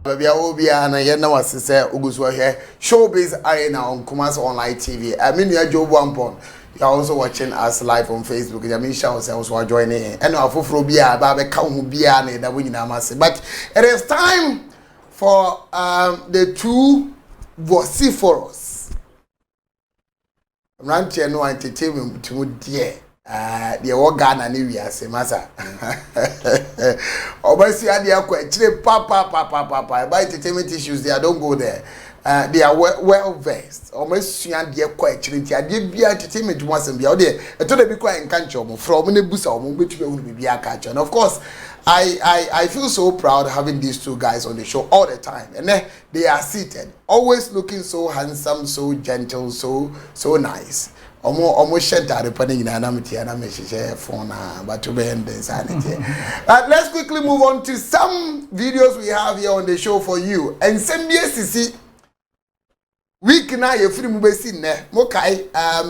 Baby, I will be an I know what to say. Uguswa here. Showbiz Arena on Kumasi Online TV. I mean, you're Joe Wampon. You're also watching us live on Facebook. I mean, shout out to joining in. And our Fufrobia, Babe Kaumubia, that we need. But it is time for the two vociferous. Ranch no entertainment to dear. The organ and area, say, Massa. Obviously, they are quite papa. By entertainment issues, they don't go there. They are well versed. Almost, they are quite trinity. I did be entertainment once and be out there. I told them be quite in country from the bus or which will be a catcher. And of course, I feel so proud having these two guys on the show all the time. And then they are seated, always looking so handsome, so gentle, so nice. Almost shed out the penny in anamity and I'm a phone, but to be in the insanity. Let's quickly move on to some videos we have here on the show for you. And some BSC week now, you're free to see Mokai,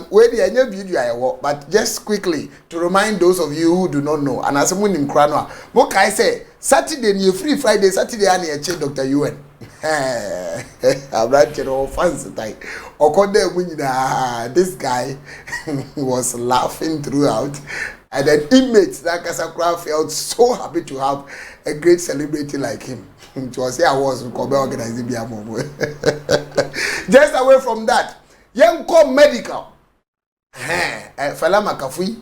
where the new video I walk, but just quickly to remind those of you who do not know, and as someone in Kranoa, Mokai say Saturday, you free Friday, Saturday, and you check Dr. UN. I'm not all fancy type. This guy was laughing throughout, and then inmates that Kasakra felt so happy to have a great celebrity like him. It was here I was organizing just away from that, young call medical. Fela Makafui,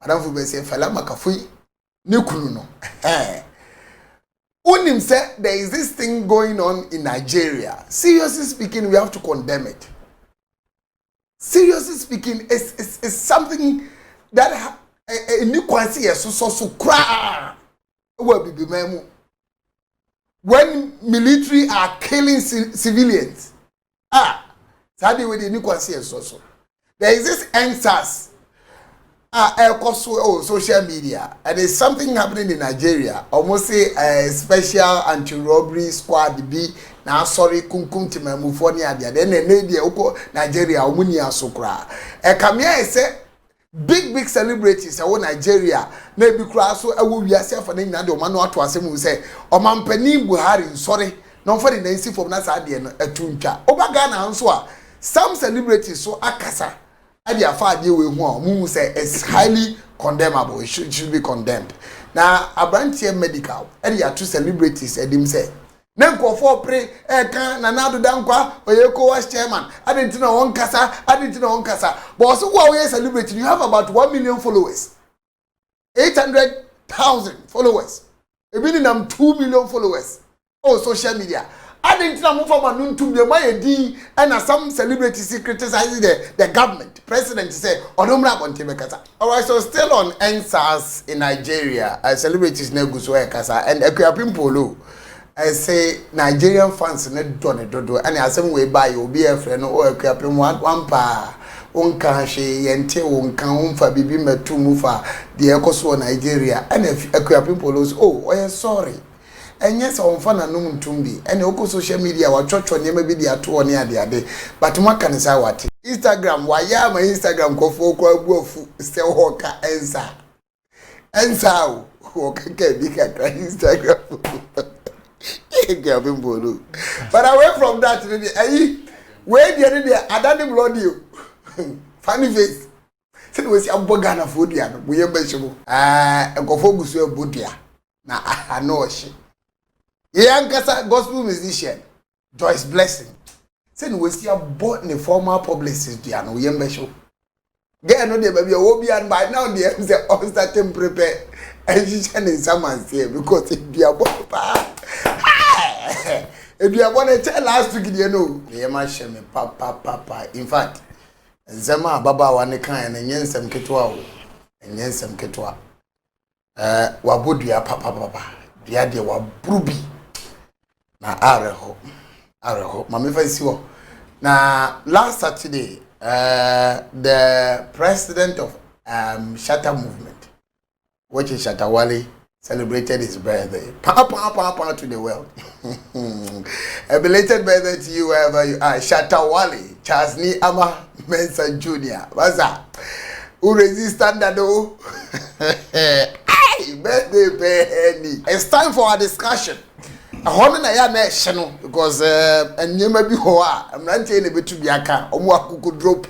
Madam Fube say Fela Makafui, Nukuno. Unim said there is this thing going on in Nigeria. Seriously speaking, we have to condemn it. Seriously speaking, it's something that new quasi so cry. When military are killing civilians, sadly with the new quasi so. There is this NSAS. Social media, and there's something happening in Nigeria. Almost say a special anti-robbery squad be now sorry kunkum timemufoni adia. Then a lady oko Nigeria umunia sokra. Kamia say big celebrities awo Nigeria na bi kura so awo wiase for na nyade o manu ato asem say omampani Buhari sorry no for the nancy from na sadie no atuntwa. Obaga na nso a some celebrities so akasa. The affair we who say it's highly condemnable. It should be condemned. Now, a brand here medical, and you are two celebrities, and him say, Nanko for pray, can Nanado Dankwa, or Yoko was chairman. I didn't know one casa, But also, while we are celebrating, you have about 1 million followers, 800,000 followers, a minimum 2 million followers on social media. I didn't know from a noon to the and some celebrities criticizing the government. President said, Onomra on Tibekasa. Alright, so still on NSAS in Nigeria, celebrities Neguswe Kasa and Equiapim Polo. I say Nigerian fans need done it, and as some way by you be a friend or Equiapim one pa. Unka she yente unka umfa bibi metu mufa the Ecoso Nigeria and Equiapim Polos. Oh, I am sorry. And yes, on fun and no tumbi. And oko social media, what church on maybe the atu near the other. But what can I say what? Instagram, why my Instagram go for still hoka ensa. Ensa, who can get big at Instagram. But away from that, where the other day, I don't blood you. Funny face. Said was a bogana food, we are bashable. Go focus your bootia. Now I know she. Young gospel musician Joyce Blessing said we see a bought the former publicist Diana Yembe show. Get no de baby will be and by now the MC all starting prepare and she can in someone's here because it be a papa. If you are going to tell last week, you know, Yema Sheme papa. In fact, Zema Baba Wanekan and Yensem Ketwa and Yensem Ketwa. Wabudia papa. The idea was bruby. Na areho mama fancy na last Saturday the president of Shatta movement, which is Shatta Wale, celebrated his birthday to the world. A belated birthday to you wherever you are. Shatta Wale Charles Ama Mensah Jr. What's that? Who resist that though? Birthday penny. It's time for our discussion. Ahome na ya na ehye no because enyema bi ho a mrantie na betu bi aka omo akuku drop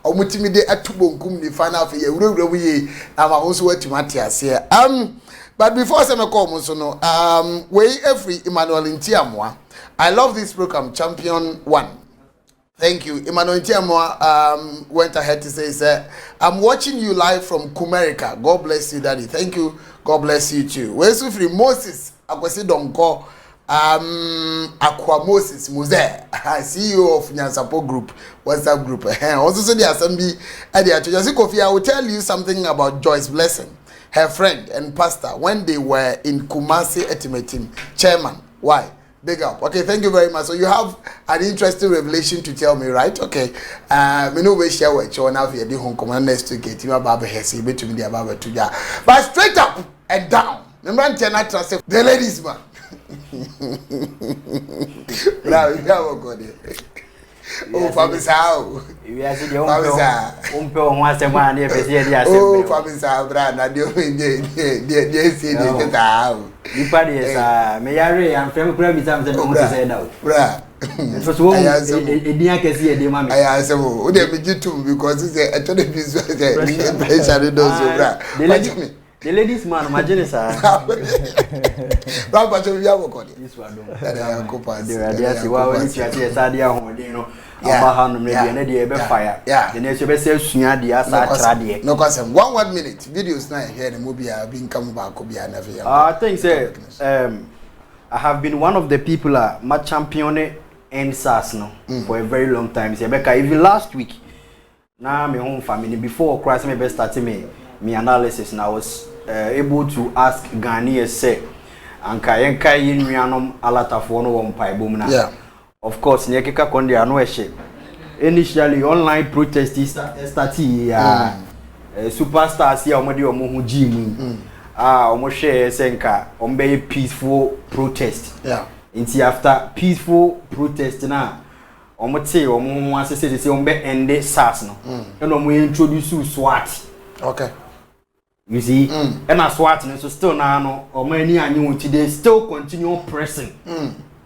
omutimi de atubonkum ni final for ye wurawura bu ye ama ho so watimati ase but before say me call so no we every Emmanuel Ntiamwa. I love this program Champion 1. Thank you. Emmanuel Ntiamwa went ahead to say I'm watching you live from Kumerica. God bless you, Daddy. Thank you. God bless you too. We so free Moses Akwesi Donko Aqua Moses Muze, CEO of Nyansapo Group, WhatsApp group. Also say the assembly at the Achosi Kofi. I will tell you something about Joyce Blessing, her friend and pastor, when they were in Kumasi Etimetim, chairman. Why? Big up. Okay, thank you very much. So you have an interesting revelation to tell me, right? Okay. Me no we share with you now for the home command next week. You about hesi be to me the about to ya. But straight up and down. Remember the ladies man. Bravo, you have got it. Oh, Fabisa. We are saying Fabisa. One man here, oh, Fabisa, Brana, they say they you party is Mayari and Frame Grammy something to say now. Bra. It was one I can see a demon. I answer, would they be too because it's a total business. The ladies man, imagine sir. But you have got it. This one, fire. Yeah, the next you no concern. 1 minute. Videos now here the movie are being come back. I think I have been one of the people my champion in SAS now for a very long time. Rebecca, even last week, now my home family before Christ me best starting me analysis, and I was able to ask Ghanaians say, "Anka yenka yinwianom alatafo no wo mpai bom na." Yeah. Of course, nyekeka konde anwehye. Initially online protests started superstars here omode omo hu gym. Omo share senka ombe peaceful protest. Yeah. Until after peaceful protest na omo te omo hu asese say ombe end SARS no. And omo introduce SWAT. Okay. You see, and as SWAT so still now or many anyu they still continue pressing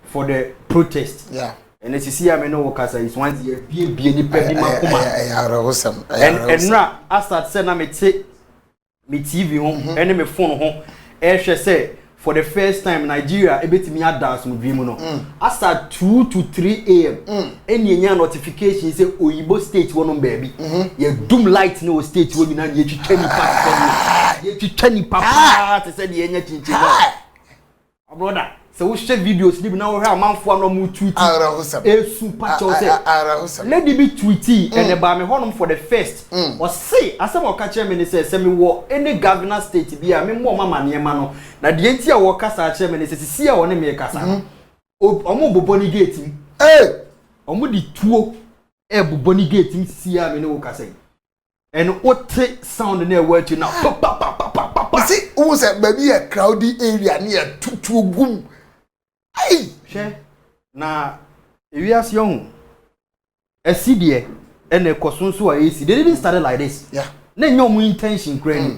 for the protest. Yeah. And as you see, I mean, no workers is once year be any penny awesome. And now I start saying me take me TV home and me phone home. Say for the first time in Nigeria, a bit me had dance with dream no. I start 2 to 3 a.m. Any notification say Oyibo state one baby. You doom light no state when you na you tell papa. You tell papa to say the enya chinchi. Brother, so we share videos live now we have man for no mu tweet. Super chose. Let it be tweety and about me honum for the first. Or say as some catch me say me wo any governor state be me more mama niema no. Na the entia wo kasa catch me say see ya won me kasa. Omo boboni gate. Omo di tuo boboni gate see ya me no kasa. And what sound na word you now. See, who say baby a crowded area near tutu gum. Hey, share. Na we as young. A CD and a kosunsu a AC. They didn't start like this. Yeah. Na no intention crazy.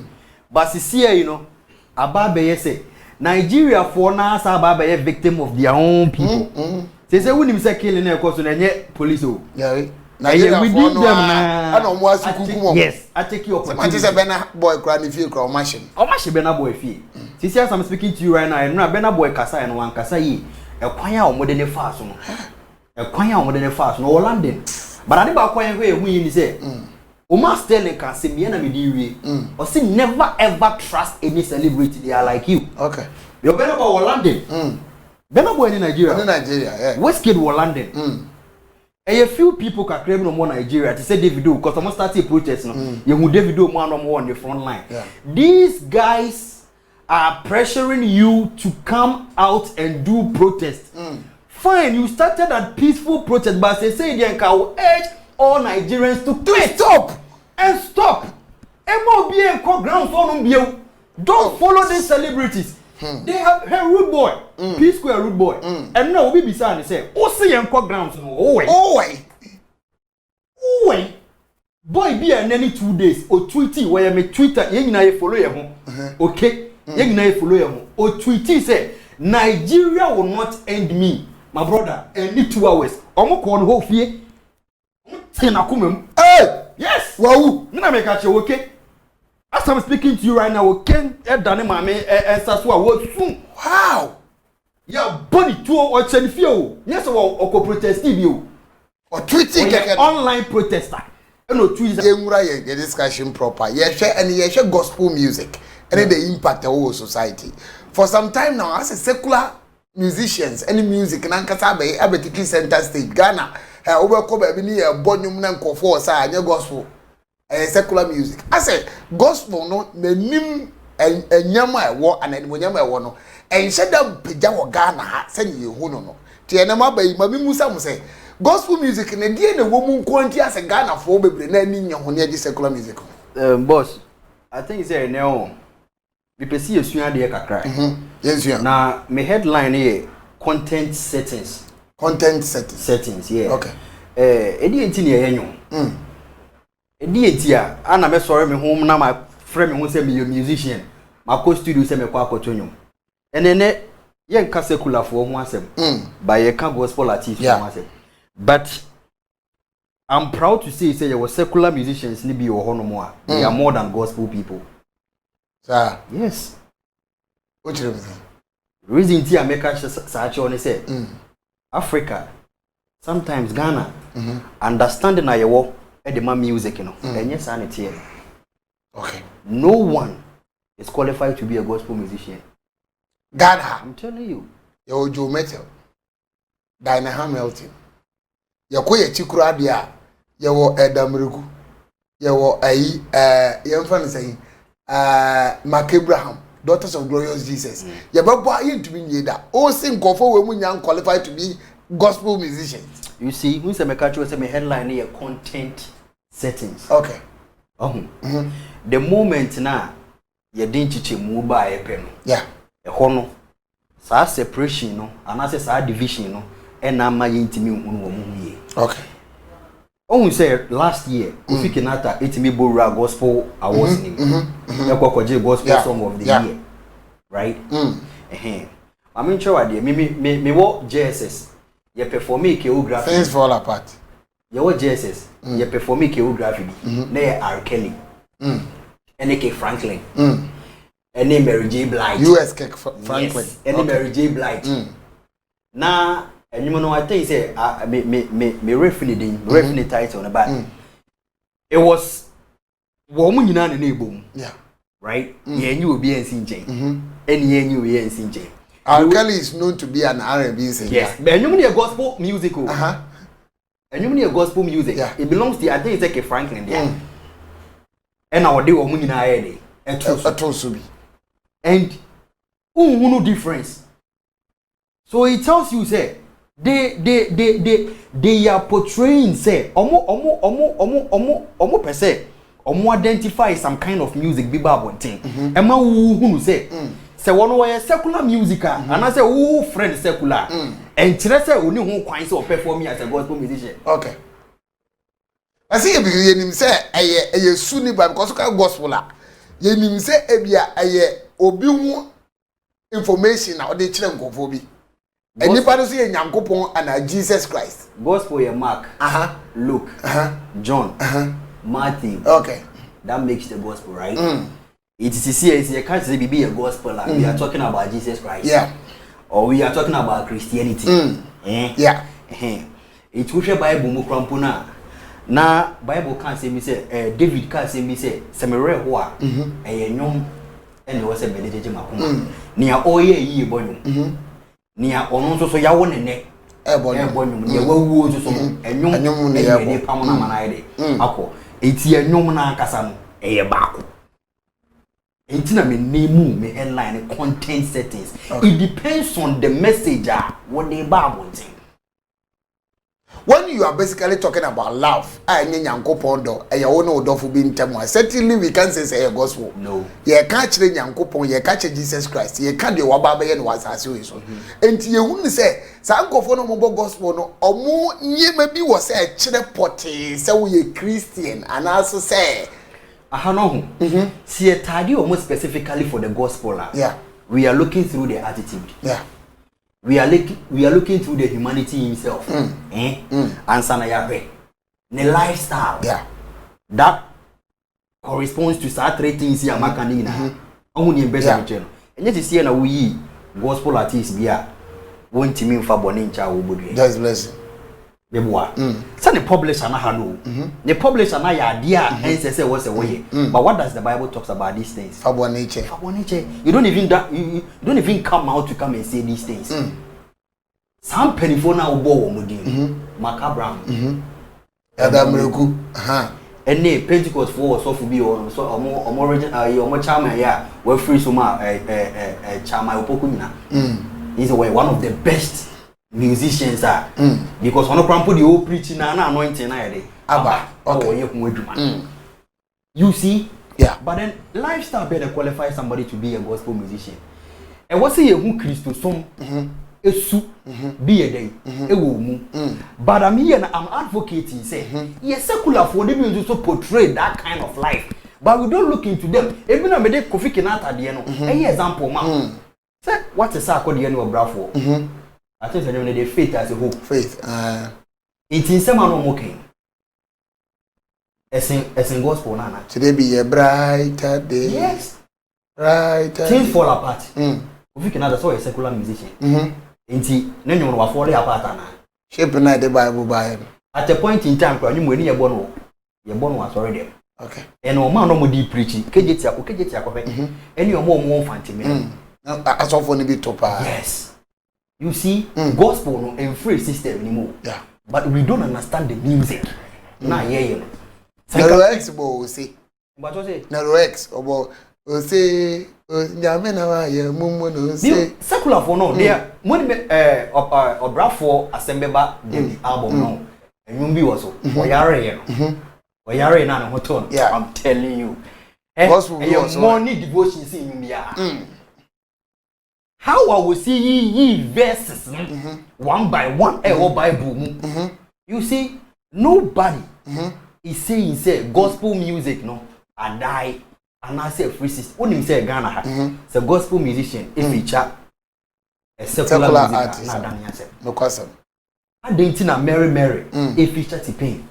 But see you know, Ababe say Nigeria for now Ababe victim of their own people. Say when him say killing a kosun and police. Yeah. Nigeria we did them na. Yes, I take your opportunity. Say Bena boy cry if you cry machine. O machine Bena boy fee. See as I'm speaking to you right now, and Bena boy kasa and one kasa yi. E kwan ya omo de ne fast no. E kwan ya omo de ne fast no London. But ade ba kwan we hu yi ni say. O ma Sterling can say me na me di we. O say never ever trust any celebrity they are like you. Okay. You Bena boy London. Bena boy in Nigeria. In Nigeria, yeah. Westgate London. A few people can claim no more Nigeria to say Davido because almost started protest no. You who Davido man no more on the front line. Yeah. These guys are pressuring you to come out and do protest. Fine, you started a peaceful protest, but they say they can urge all Nigerians to stop and stop. MOB and grounds on you. Don't follow these celebrities. They have her rude boy, P Square rude boy, and now we be saying say, "Oh, see and grounds no, oh way, boy be an any 2 days or tweety where me Twitter, you na follow your home, okay, you na follow your home, or tweety say, Nigeria will not end me, my brother. Any 2 hours. Omo ko on ho fie. Say na kumem. Hey! Yes. Wow! Me na make a okay. As I'm speaking to you right now, okay, dane mame ensaso a wo sum. Wow! Ya body to o chen fie o. Yes o protest bi o. Or tweeting online protester. No tweet. Ye discussion proper. Ye share gospel music. And the impact the whole society. For some time now, as a secular musicians, any music and Ankasabe, Abetiki Center State, Ghana, Oberkobe, Bonium Nanko for sa gospel. Secular music. I said gospel no the nim and Yama war and then Yama no. And said that Pijawa Ghana send you who no. Tianama by Mabi Musa say gospel music and the woman quantity as a Ghana for baby naming your honey secular music. Boss, I think it's a no. We perceive a de kakra. Yes, yeah. Now, my headline here content settings. Content settings. Settings, yeah. Okay. Edi enti ne yenyo. Edi enti a ana me sorry me home na my friend me who say me musician. My co studio say me kwa akotonyo. Enene ye nka secular for ho asem. But ye ka gospel artist ho asem. But I'm proud to say you were secular musicians ni bi wo ho no mo a. They are more than gospel people. Sir. Yes. Which reason ti America search on say Africa sometimes Ghana understanding na yewo e the man music no enye sanity. Okay. No one is qualified to be a gospel musician. Ghana. I'm telling you. Yo Joe Metal. Diana Hamilton. Yakoye chikura dia. Yawo Edamrigu. Yawo ayi yemfa say Mark Abraham, Daughters of Glorious Jesus. You baba you to be near all sing go for women young qualified to be gospel musicians. You see, who say me catch say me headline here content settings. Okay. The moment na you didn't chiche move by a pen. Yeah. A hono. Sa separation no, and I say sa division no, and na ma yintimi unu ye. Okay. Oh, say last year, Kofi Kinata Itimi Bora Gospel Awards name. Yakokoje Gospel Song of the Year. Right? I mean, sure idea. Me what JSS. You perform choreography. Things fall apart. You what JSS. You perform choreography. Ne R. Kelly. N.K. Franklin. N. Mary J. Blige. U.S. Franklin. Yes. N. Mary J. Blige. Now. And you know, I think say me refinite title on the back. It was woman in an neighbor. Yeah. Right? Yeah, you will be in CJ. And yeah, you will be in CJ. R. Kelly is known to be an R&B singer. Yes. But you mean a gospel music. And you mean a gospel music. Yeah. It belongs to I think it's like a Franklin there. And our day woman in our head. A Tosubi. And no difference. So it tells you say they are portraying say omo per se omo identify some kind of music be bad thing ema who say one way secular music and I say who friend secular and kire say oni ho kwan say perform as a gospel musician. Okay. I see because you say eye suni ba because gospel la you nim say ebia eye obi hu information na o de kire nkofo bi. Anybody say Nyankopon and Jesus Christ. Gospel ye Mark, Luke, John, Matthew. Okay. That makes the gospel, right? It is here, you can't say be a gospel like we are talking about Jesus Christ. Yeah. Or we are talking about Christianity. Yeah. It was a Bible mo krampuna. Na Bible can't say me say David can't say me say semere ho a nyom ene wo se bedejeje makoma. Nia oye yi bonyo. Nia ono so yawo nene ebonyum ne wawu so enyum ne ye pam na manaide akọ eti enyum na akasa no eye baako enti na me name me headline content settings. It depends on the message what they bible thing. When you are basically talking about love, Nyankopon do e ya wonu odofo bi ntemu. Certainly we can say a gospel. No. Ye ka kire Nyankopon, ye ka kire Jesus Christ, ye ka de waba be ye no wasase we so. Enti ye hunu say sa nkofo no mo gospel no omo nyema bi wo say kire pote say we ye Christian and also say aha no ho. See a tardy almost specifically for the gospel. Yeah. we are looking through the attitude. Yeah. We are looking through the humanity himself. And Sanayabe. The lifestyle. Yeah. That corresponds to certain 3 things here Makanina. Only better channel. And yet you see we gospel artists be won't mean for Bonincha Woody. That's blessing. Beboa. So the publisher na hano. The publisher na ya idea and say what's away. But what does the Bible talks about these things? Fabo nature. You don't even you don't even come out to come and say these things. Some penifona obo omudin. Macabram. Adamreku. And ne Pentecost for so for be on so omo chama ya we free so ma chama opokunina. He's one of the best musicians are because on put the whole preaching and anointing Abba. Okay. You see? Yeah. But then lifestyle better qualify somebody to be a gospel musician. And what's a who Christo song be a day but I'm here and I'm advocating say yes secular for them to portray that kind of life but we don't look into them even though they Kofi Kinata at the end any example man say what is that called the end of Bravo I think they faith as a hope faith it's in some okay as in gospel nana today be a brighter day yes brighter things fall apart Kofi Kinata so a secular musician Inti, then you will fall apart. Shape night the Bible by at a point in time, you when your bono was already there. Okay. And no man no more deep preaching, KJT, and you're more fancy. As often be topa. Yes. You see, gospel no and free system anymore. Yeah. But we don't understand the music. Nah, yeah. No X bo see. But what say? No X obo say Jamena ya mumu no say secular for no there when Obrafo assemble the album no and you be also oyare na no hoton I'm telling you and money devotion see you how I will see ye verses one by one Bible you see nobody is saying say gospel music no I die and I say free system. Only say Ghana it's a gospel musician. If feature a secular artist, no question. I didn't know Mary. If feature T-Pain,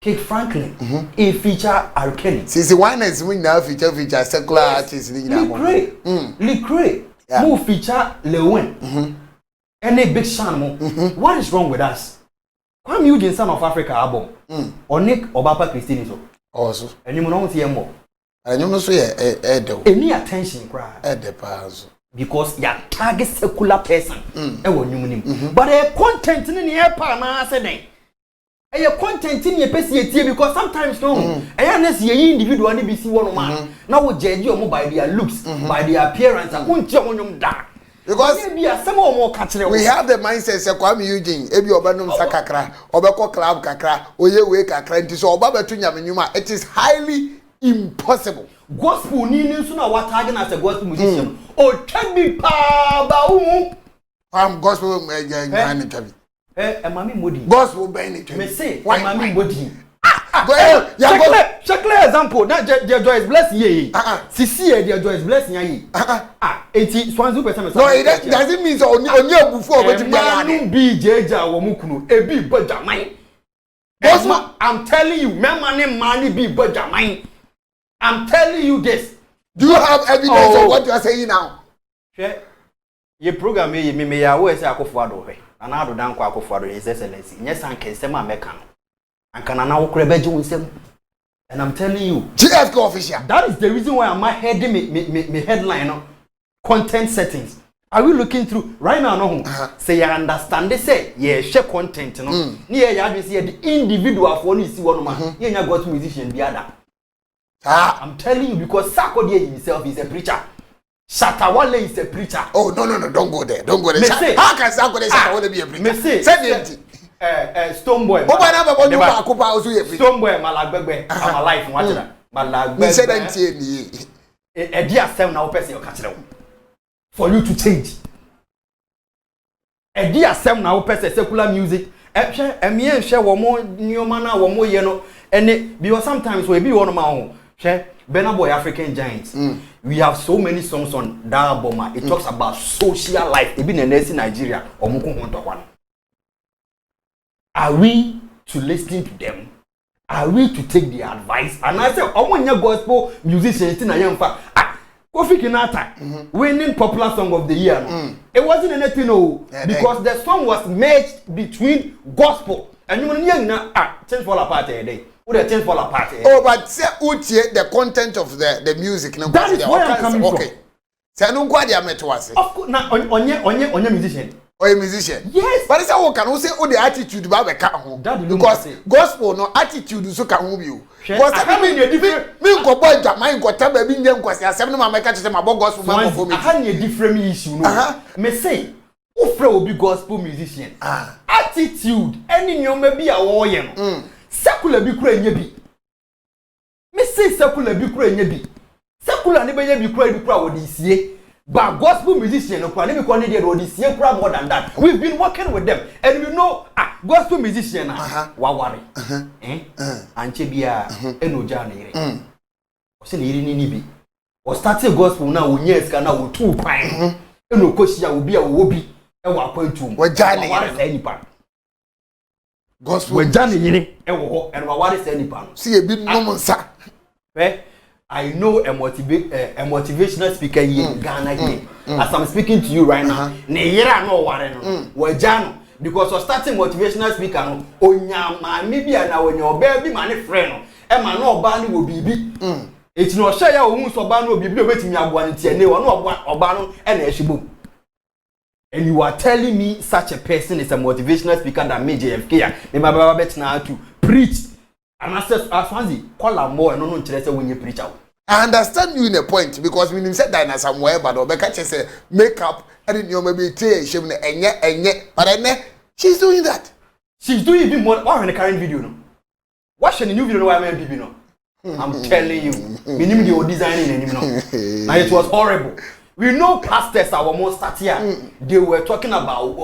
Kate Franklin. If feature R. Kelly. Since the one is we now feature secular artists in Lecrae. Move feature Lewin. And a big Sean. What is wrong with us? Come you the Son of Africa album or Nick Obapa Christinism also. And you know see more. And you know so any attention cry because you target secular person but a content in the air na say a content in your person because sometimes no unless you individual and be see one man now we judge you by their looks by their appearance and won't you da because some more catching we have the mindset say Kwame Eugene ebi obanum sakakra obeko club kakra oye we kakra nti so oba betu nyamenyuma it is highly impossible. Gospel ni so na what target as a gospel musician. O tabi pa ba hu. Gospel ngani tabi. Mami Modi. Gospel ben it. Me say Mami Modi. Shakle example na Joyce Bless ye. Sisi e dia Joyce Bless nya yi. Enti Swanzu person. No, it doesn't mean so oni abufu obeti bia ya. Bi jeja wo mukunu ebi bajaman. I'm telling you, me money be bajaman. I'm telling you this. Do you have evidence of what you are saying now? Share your program me ya we say Akufo-Addo he. Ana ado dan kwa Akufo-Addo his excellency. Nye san kensem ameka no. Anka na wo kure beje wonsem. And I'm telling you, GFK official. That is the reason why I'm heading me headline no content settings. Are we looking through right now no say you understand they say yeah share content no. Ni ya say the individual for no see one man. You nya got musician bi ada. I'm telling you because Sarkodie himself is a preacher. Shatawale is a preacher. Oh no, don't go there. Don't go there. How can Sarkodie Shatawale be a preacher? Say Stonebwoy. Stonebwoy Malagbegbe. I'm alive. Watch that. Malagbegbe. Say that ni. A dear self now person catch them. For you to change. A dear self now person secular music. Me share one more new man, one more, you know, and because sometimes we be one of my own. Share Burna Boy African Giants. We have so many songs on that album. It talks about social life. Even in Nigeria, are we to listen to them? Are we to take their advice? And I said, I'm one gospel musician in a young fact. Kofi Kinata winning popular song of the year. It wasn't anything because the song was merged between gospel and you know things fall apart today. Would the things fall apart? Oh, but say the content of the music. No, that is where I'm coming from. Okay. Say no kwa dia metwase. Of course, na onye musician. Or a musician. Yes. But it's how can we say the attitude ba be ka ho. Because gospel no attitude so ka ho bi o. Because I mean you different me ko boy Jaman ko ta ba bi ndem kwase asem no ma make say ma bo gospel man for me. I had a different issue no. Me say who frɛ obi gospel musician. Attitude any nyoma bi a wo ye no. Secular bi kura nya bi. Me say secular bi kura nya bi. Secular ne be nya bi kura wo di sie. But gospel musician no kwa ne be kwa ne dey wo di sie kura more than that. We've been working with them and we know gospel musician wa ware. Anche bia enoja na yire. O se ne yire ni bi. O start gospel na wo nya esika na wo tu kwan. Eno kosia obi a wo bi e wa kwantum. Wo ja ne yire. Gospel we done yini e wo ho and wa say nipa no see e bi no nsa I know a motivational speaker here in Ghana here as I'm speaking to you right now ne yira no ware no we jano because of starting motivational speaker no onya ma me bia na onya oba bi ma ne frɛ no e ma na oba ne wo bibi eti no hye ya ohun so oba no bibi obetimi aboa ne tie ne wo na oba no e na ehibom. And you are telling me such a person is a motivational speaker that made JFK to preach. And I said, Aswanzi, call her more and no interest when you preach out. I understand you in a point because when you said that in somewhere, but Obeka say makeup, and you maybe say she but then she's doing that. She's doing even more. What in the current video? No, watching the new video. Why am I no? I'm telling you, minimum the designing and now it was horrible. We know pastors are almost start here. They were talking about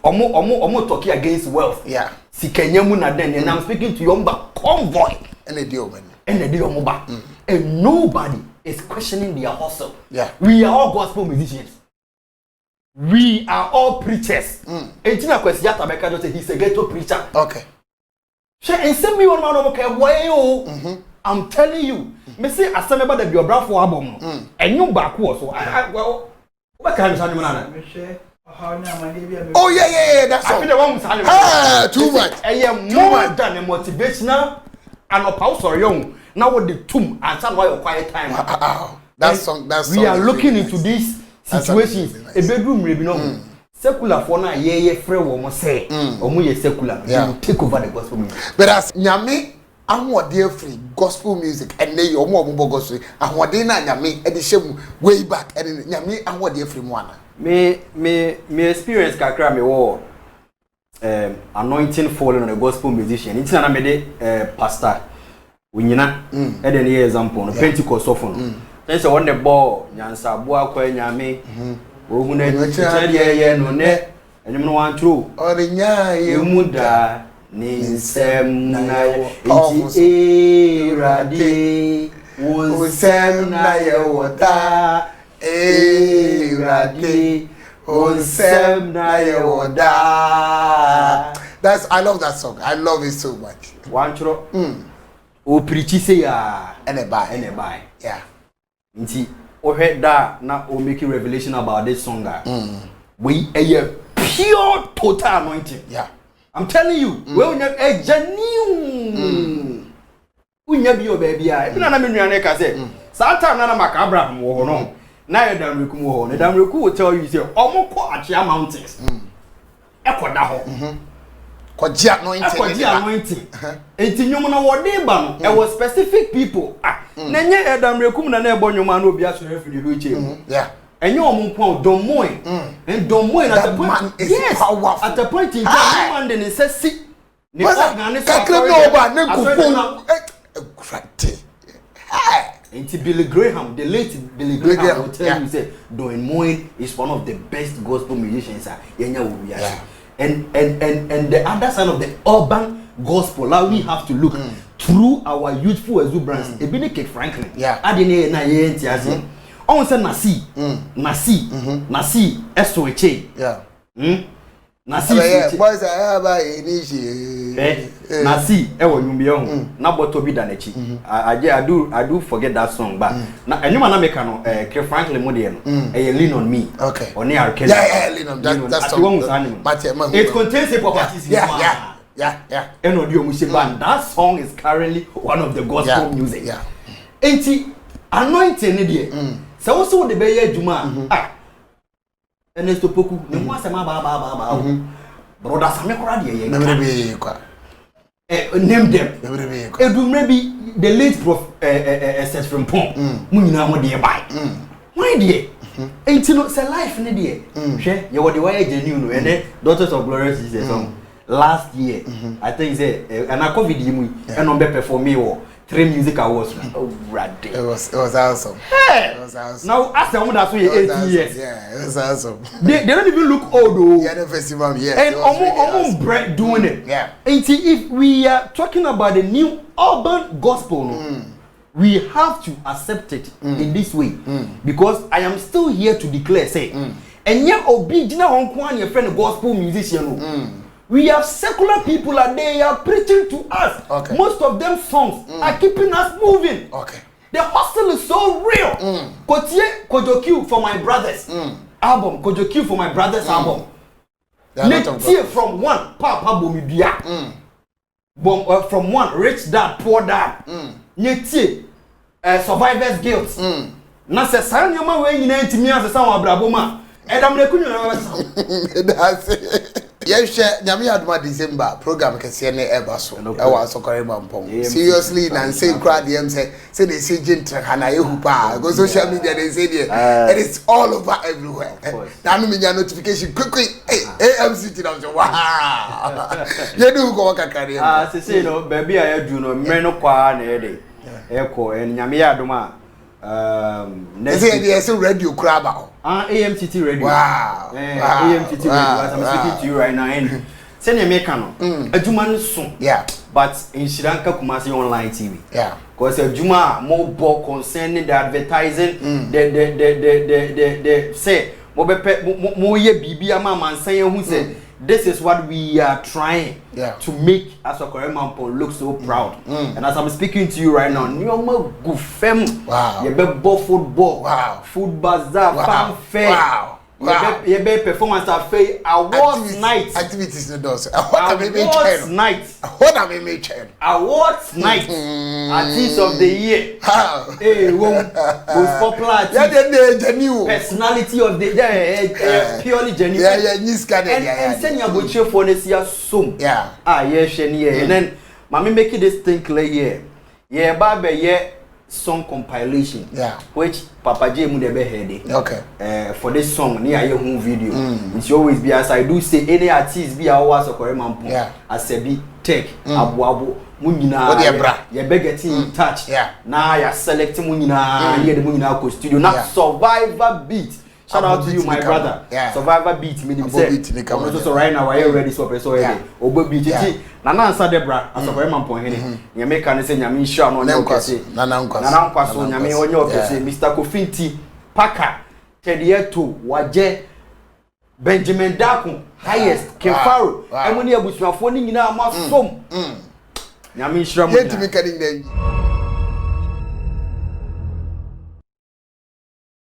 talking against wealth. Yeah. And I'm speaking to Yomba convoy. And the deal, man. And the deal, and nobody is questioning their hustle. Yeah. We are all gospel musicians. We are all preachers. And Tina Kwesiata Beka just say he's a ghetto preacher. Okay. And send me one man okay. Why I'm telling you, me say asemeba the biography album no. Enyu back wo so. Well, what kind of animal na? Oh yeah, that's all. I feel the one too much. More than a motivational and a pause or young. Now with the tomb and some while quiet time. That song. We are looking into these situations. A bedroom maybe no. Secular for na ye free wo say. Omo ye secular. You take over the gospel music. But as nyame ahode free gospel music and they omo gospel ahode na nyame e de hyem way back and nyame ahode free mu ana me experience kakra me wo anointing falling on a gospel musician it na me de pastor unyina e de ne example no Pentecost of no say say one the ball nyansa bo akwa nyame ohu na ye no ne enyum no wan true orinya emuda Ninsem na iti iradi unsem na yewoda iradi unsem na yewoda. I love that song. I love it so much. One tro. O preach say ya ene buy. Yeah. Nti o heard that na o make a revelation about this song. We a pure total anointing. Yeah. I'm telling you, we a genuine. Unya bi o baby a. Even na me nuane ka say, Satan na maka Abraham wo no. Na ye dan reku wo ho. Na dan reku will tell you say, omoko Achia mountains. Ekoda ho. Koji anointing. Enti nyom na wo de ba no. E was specific people. Na nye dan reku na ebo nyoma na obi aso refiri do che. Yeah. And you are Don Moy. And Don Moy at the point is powerful. At the point in time, man, then he says, "See, the Billy Graham, the late Billy Graham, will tell you, say, Don Moy is one of the best gospel musicians. And the other side of the urban gospel, now we have to look. through our youthful exuberance ebi ne Kirk Franklin ade ne na ye ntiase on say nasi eso eche nasi boys ba inishi nasi e wo nwumie ho na boto bi da na chi I do forget that song but na enuma na meka no Kirk Franklin mo de no e lean on me okay oni arkele lean on that song it contains a properties yeah and audio music band that song is currently one of the gospel music enti anointing ne de se wo so de be ye adwuma Ernesto Poku ne ho asema ba brother Same kora de ye be kwa name them edumre bi the late prof SS from Pom mu nyina ho de buy why de enti no se life ne de hwe ye wo de why genuine no and Daughters of Glorious Jesus song last year I think say and I COVID yimu and on be perform me 3 music awards. Oh, radical. It was awesome. Hey! It was awesome. Now, ask them that's why 80 years. Yeah, it was awesome. They don't even look old though. Yeah, the festival, yes. And almost bread doing it. Yeah. And see, if we are talking about the new urban gospel, we have to accept it in this way. Because I am still here to declare, say, and yet obedient on Kwan, your friend, gospel musician. We have secular people and they are preaching to us. Okay. Most of them songs are keeping us moving. Okay. The hustle is so real. Kojo Q for my brothers album. Kojo Q for my brothers album. Netie from one Papa Bomibia. From one rich dad poor dad. Netie survivor's guilt. Na se san nyoma we nyina ntimi asesa wa braboma. Edam ne kunyo na wesa. That's it. Yes, Nyami Aduma December program kese ne eba so. E wa sokore mampom. Seriously, na say crowd dem say they say gentle na yehu pa. Go social media they say there. It is all over everywhere. Na me nya notification quickly. Hey, AMC ti na so. Wow. You do go waka carry. Say no, baby I do no me no kwa na e dey. E ko en Nyami Aduma next year so radio craba. AMTT radio. Wow. AMTT radio. As I'm speaking to you right now, and send your mekano. Aduma soon. Yeah. But in Sri Lanka, Kumasi online TV. Yeah. Because Aduma more ball concerning the advertising, the say more ye bibi ama man say who say this is what we are trying to make Asokore Mampong look so proud. And as I'm speaking to you right now, Nyoma Gufem, wow, you be football, wow, food bazaar, wow, fanfare, wow, wow, you be performance affair, awards night, activities no does. Awards night, what am I making? Awards night, artist of the year. Hey, most popular artist, personality of the year, purely genuine. And send your butcher for this year soon. Yeah. Yes, and then mommy making this thing clear here. Yeah, Baba, yeah, song compilation. Yeah. Which Papa J Mudebe head. Okay. For this song, near your home video. It's always be as I do say any artist be our Asokore Mampong. Yeah. As a bit tech, abu munina. You be getting in touch. Yeah. Now you select munina, near the munina co studio. Now Survivor Beat. Shout out to you, my brother. Yeah. Survivor Beat, meaning say. So right now, why you ready so ready? Obo Beat. Nana answer Debra, Asokore Mampong hene. You make an say Nyami sure no nyokese. Nana nkwaso Nyami onyokese. Mr. Kofinti Paka Tedieto Waje Benjamin Daku highest Kefaro. Emuni abusuafo ni nyina amasom. Nyami sure mo. Yetimi kadin den.